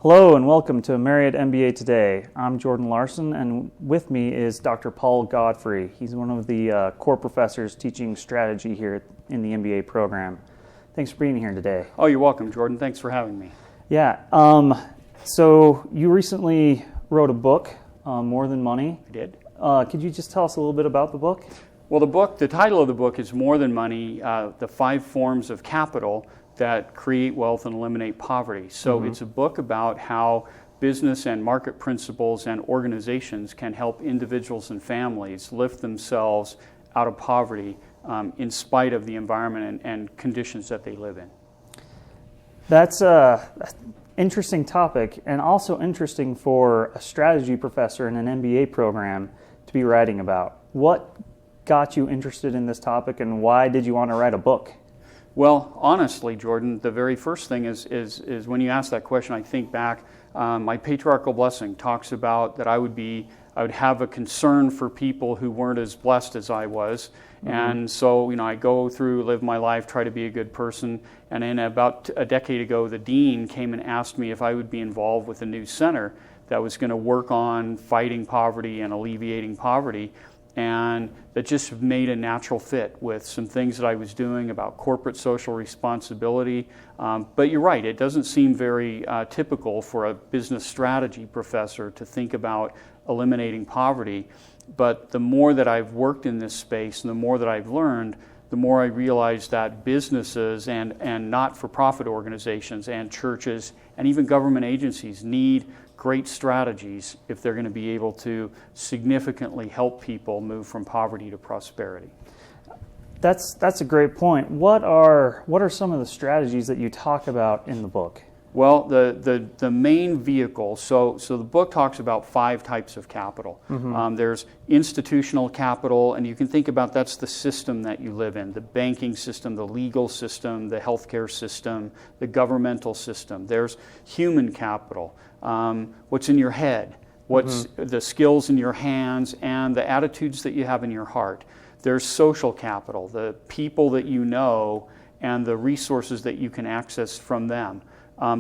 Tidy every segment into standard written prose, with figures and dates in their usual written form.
Hello and welcome to Marriott MBA Today. I'm Jordan Larson, and with me is Dr. Paul Godfrey. He's one of the core professors teaching strategy here in the MBA program. Thanks for being here today. Oh, you're welcome, Jordan. Thanks for having me. Yeah. So you recently wrote a book, More Than Money. I did. Could you just tell us a little bit about the book? Well, the title of the book is More Than Money, the 5 Forms of Capital that Create Wealth and Eliminate Poverty. So It's a book about how business and market principles and organizations can help individuals and families lift themselves out of poverty in spite of the environment and conditions that they live in. That's an interesting topic, and also interesting for a strategy professor in an MBA program to be writing about. What got you interested in this topic, and why did you want to write a book? Well, honestly, Jordan, the very first thing is when you ask that question, I think back. My patriarchal blessing talks about that I would have a concern for people who weren't as blessed as I was. And so, I go through, live my life, try to be a good person. And then about a decade ago, the dean came and asked me if I would be involved with a new center that was going to work on fighting poverty and alleviating poverty. And that just made a natural fit with some things that I was doing about corporate social responsibility. But you're right, it doesn't seem very typical for a business strategy professor to think about eliminating poverty. But the more that I've worked in this space and the more that I've learned, the more I realize that businesses and not-for-profit organizations and churches and even government agencies need great strategies if they're going to be able to significantly help people move from poverty to prosperity. That's a great point. What are some of the strategies that you talk about in the book? Well, the main vehicle, so the book talks about 5 types of capital. There's institutional capital, and you can think about that's the system that you live in, the banking system, the legal system, the healthcare system, the governmental system. There's human capital, what's in your head, what's the skills in your hands, and the attitudes that you have in your heart. There's social capital, the people that you know and the resources that you can access from them.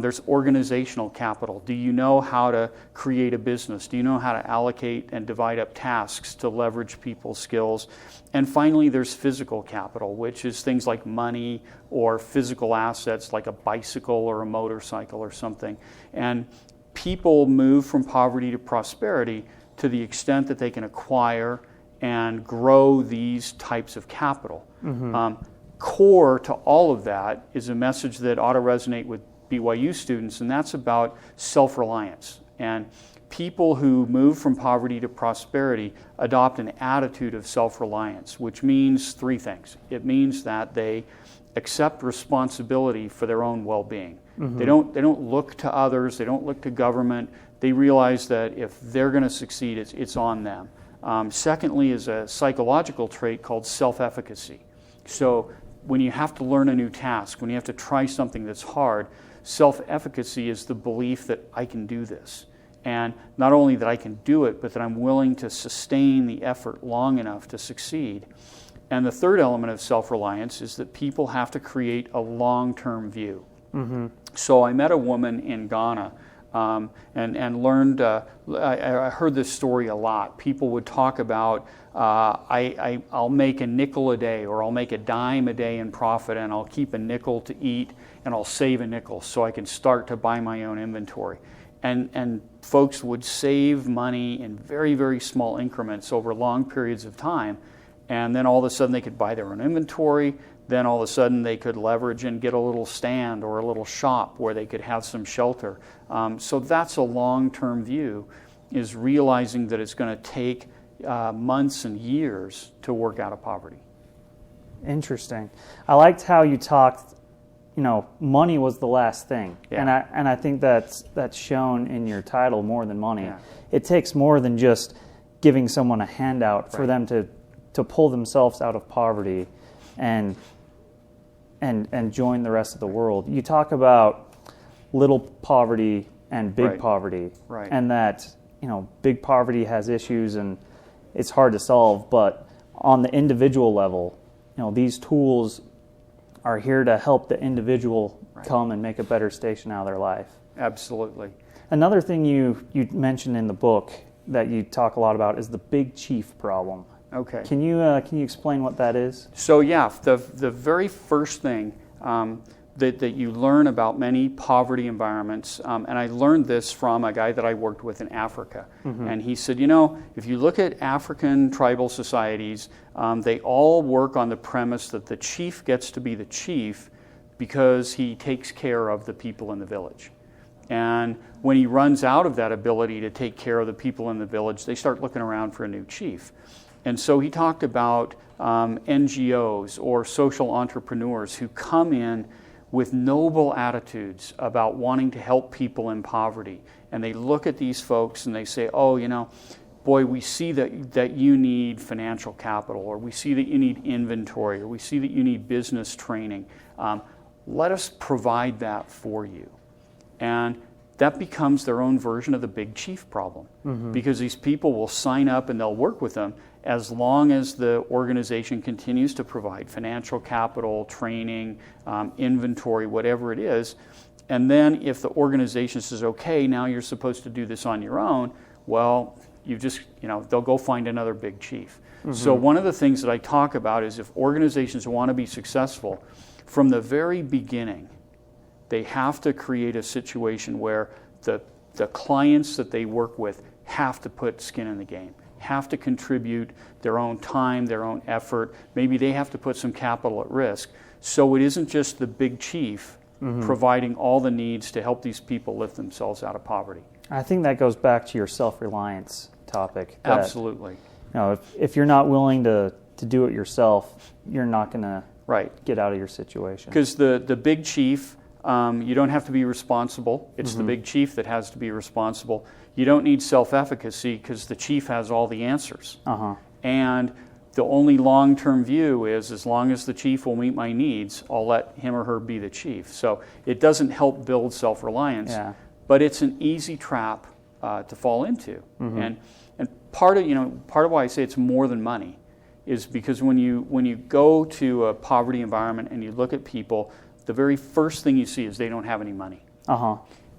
There's organizational capital. Do you know how to create a business? Do you know how to allocate and divide up tasks to leverage people's skills? And finally, there's physical capital, which is things like money or physical assets like a bicycle or a motorcycle or something. And people move from poverty to prosperity to the extent that they can acquire and grow these types of capital. Core to all of that is a message that ought to resonate with BYU students, and that's about self-reliance. And people who move from poverty to prosperity adopt an attitude of self-reliance, which means 3 things. It means that they accept responsibility for their own well-being. They don't look to others, they don't look to government. They realize that if they're going to succeed, it's on them. Secondly is a psychological trait called self-efficacy. So when you have to learn a new task, when you have to try something that's hard, self-efficacy is the belief that I can do this. And not only that I can do it, but that I'm willing to sustain the effort long enough to succeed. And the third element of self-reliance is that people have to create a long-term view. So I met a woman in Ghana and learned, I heard this story a lot. People would talk about, I'll make a nickel a day, or I'll make a dime a day in profit, and I'll keep a nickel to eat, and I'll save a nickel so I can start to buy my own inventory. And folks would save money in very, very small increments over long periods of time, and then all of a sudden they could buy their own inventory. Then all of a sudden they could leverage and get a little stand or a little shop where they could have some shelter. So that's a long-term view, is realizing that it's going to take months and years to work out of poverty. Interesting. I liked how you talked, money was the last thing. Yeah. And I think that's shown in your title, More Than Money. Yeah. It takes more than just giving someone a handout for them to pull themselves out of poverty and join the rest of the world. You talk about little poverty and big poverty, and that big poverty has issues and it's hard to solve. But on the individual level, these tools are here to help the individual come and make a better station out of their life. Absolutely. Another thing you mentioned in the book that you talk a lot about is the big chief problem. Okay. Can you explain what that is? So yeah, the very first thing that you learn about many poverty environments, and I learned this from a guy that I worked with in Africa, and he said, if you look at African tribal societies, they all work on the premise that the chief gets to be the chief because he takes care of the people in the village. And when he runs out of that ability to take care of the people in the village, they start looking around for a new chief. And so he talked about NGOs or social entrepreneurs who come in with noble attitudes about wanting to help people in poverty. And they look at these folks and they say, boy, we see that you need financial capital, or we see that you need inventory, or we see that you need business training. Let us provide that for you. And that becomes their own version of the big chief problem, because these people will sign up and they'll work with them as long as the organization continues to provide financial capital, training, inventory, whatever it is. And then if the organization says, okay, now you're supposed to do this on your own, well, they'll go find another big chief. So one of the things that I talk about is if organizations want to be successful, from the very beginning, they have to create a situation where the clients that they work with have to put skin in the game, have to contribute their own time, their own effort. Maybe they have to put some capital at risk. So it isn't just the big chief providing all the needs to help these people lift themselves out of poverty. I think that goes back to your self-reliance topic. Absolutely. If you're not willing to do it yourself, you're not going to get out of your situation. Because the big chief, you don't have to be responsible. It's the big chief that has to be responsible. You don't need self-efficacy because the chief has all the answers. And the only long-term view is as long as the chief will meet my needs, I'll let him or her be the chief. So it doesn't help build self-reliance, but it's an easy trap to fall into. And part of why I say it's more than money is because when you go to a poverty environment and you look at people, the very first thing you see is they don't have any money.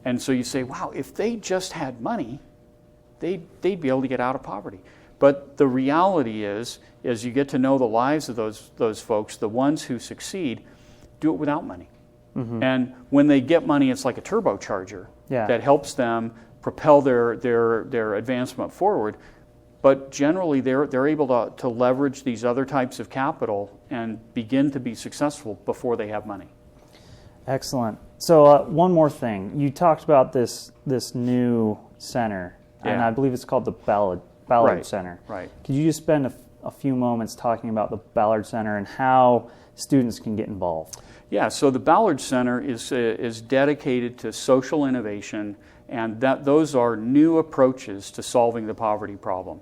And so you say, wow, if they just had money, they'd be able to get out of poverty. But the reality is, as you get to know the lives of those folks, the ones who succeed do it without money. And when they get money, it's like a turbocharger that helps them propel their advancement forward. But generally, they're able to leverage these other types of capital and begin to be successful before they have money. Excellent. So one more thing. You talked about this new center, and I believe it's called the Ballard Center. Right. Could you just spend a few moments talking about the Ballard Center and how students can get involved? Yeah, so the Ballard Center is dedicated to social innovation, and those are new approaches to solving the poverty problem.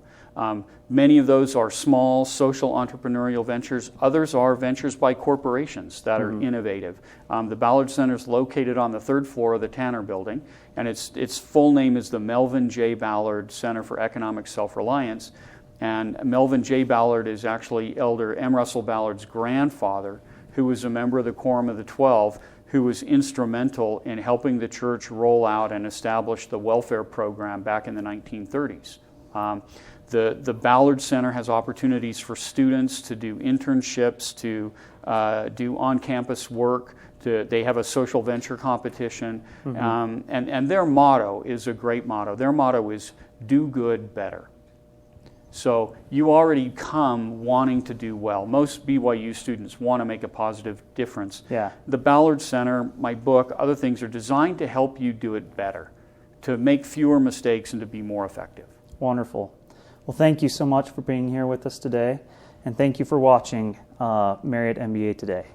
Many of those are small social entrepreneurial ventures. Others are ventures by corporations that are innovative. The Ballard Center is located on the 3rd floor of the Tanner Building, and its full name is the Melvin J. Ballard Center for Economic Self-Reliance. And Melvin J. Ballard is actually Elder M. Russell Ballard's grandfather, who was a member of the Quorum of the 12, who was instrumental in helping the church roll out and establish the welfare program back in the 1930s. The Ballard Center has opportunities for students to do internships, to do on-campus work. They have a social venture competition. And their motto is a great motto. Their motto is, do good better. So you already come wanting to do well. Most BYU students want to make a positive difference. The Ballard Center, my book, other things are designed to help you do it better, to make fewer mistakes and to be more effective. Wonderful. Well, thank you so much for being here with us today, and thank you for watching Marriott MBA Today.